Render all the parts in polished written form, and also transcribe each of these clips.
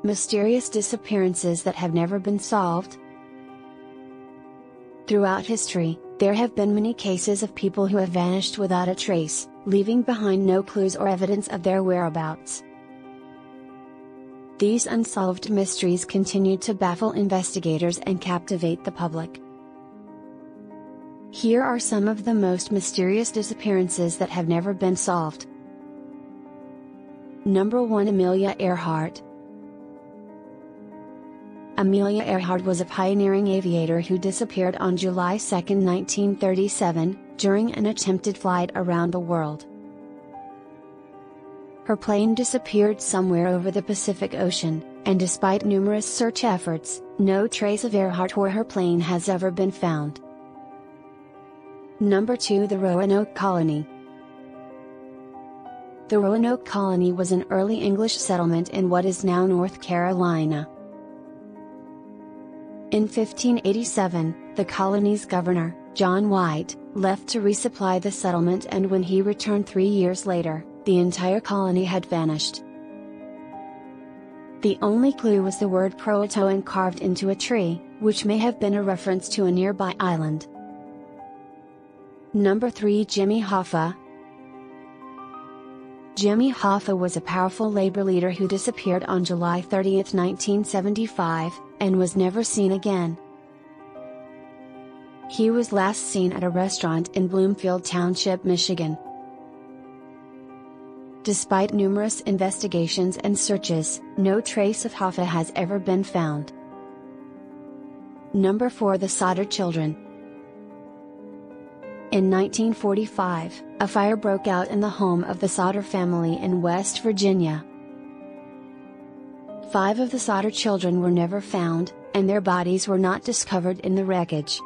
Mysterious disappearances that have never been solved. Throughout history, there have been many cases of people who have vanished without a trace, leaving behind no clues or evidence of their whereabouts. These unsolved mysteries continue to baffle investigators and captivate the public. Here are some of the most mysterious disappearances that have never been solved. Number 1. Amelia Earhart. Amelia Earhart was a pioneering aviator who disappeared on July 2, 1937, during an attempted flight around the world. Her plane disappeared somewhere over the Pacific Ocean, and despite numerous search efforts, no trace of Earhart or her plane has ever been found. Number 2. The Roanoke Colony. The Roanoke Colony was an early English settlement in what is now North Carolina. In 1587, the colony's governor, John White, left to resupply the settlement, and when he returned 3 years later, the entire colony had vanished. The only clue was the word Croatoan carved into a tree, which may have been a reference to a nearby island. Number 3. Jimmy Hoffa. Jimmy Hoffa was a powerful labor leader who disappeared on July 30, 1975, and was never seen again. He was last seen at a restaurant in Bloomfield Township, Michigan. Despite numerous investigations and searches, no trace of Hoffa has ever been found. Number 4. The Sodder Children. In 1945, a fire broke out in the home of the Sodder family in West Virginia. 5 of the Sodder children were never found, and their bodies were not discovered in the wreckage.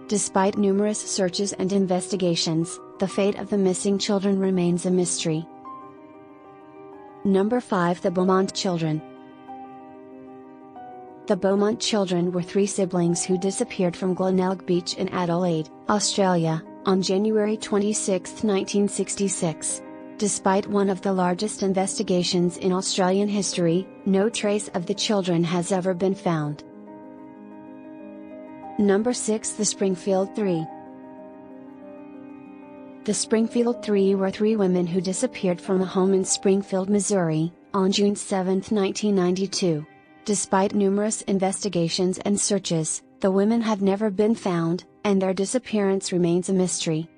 Despite numerous searches and investigations, the fate of the missing children remains a mystery. Number 5. The Beaumont Children. The Beaumont children were 3 siblings who disappeared from Glenelg Beach in Adelaide, Australia, on January 26, 1966. Despite one of the largest investigations in Australian history, no trace of the children has ever been found. Number 6. The Springfield Three. The Springfield Three were 3 women who disappeared from a home in Springfield, Missouri, on June 7, 1992. Despite numerous investigations and searches, the women have never been found, and their disappearance remains a mystery.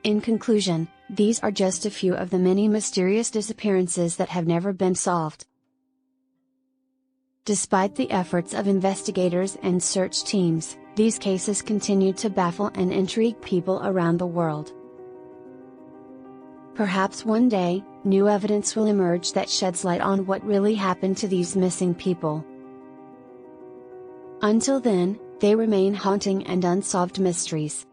In conclusion, these are just a few of the many mysterious disappearances that have never been solved. Despite the efforts of investigators and search teams, these cases continue to baffle and intrigue people around the world. Perhaps one day, new evidence will emerge that sheds light on what really happened to these missing people. Until then, they remain haunting and unsolved mysteries.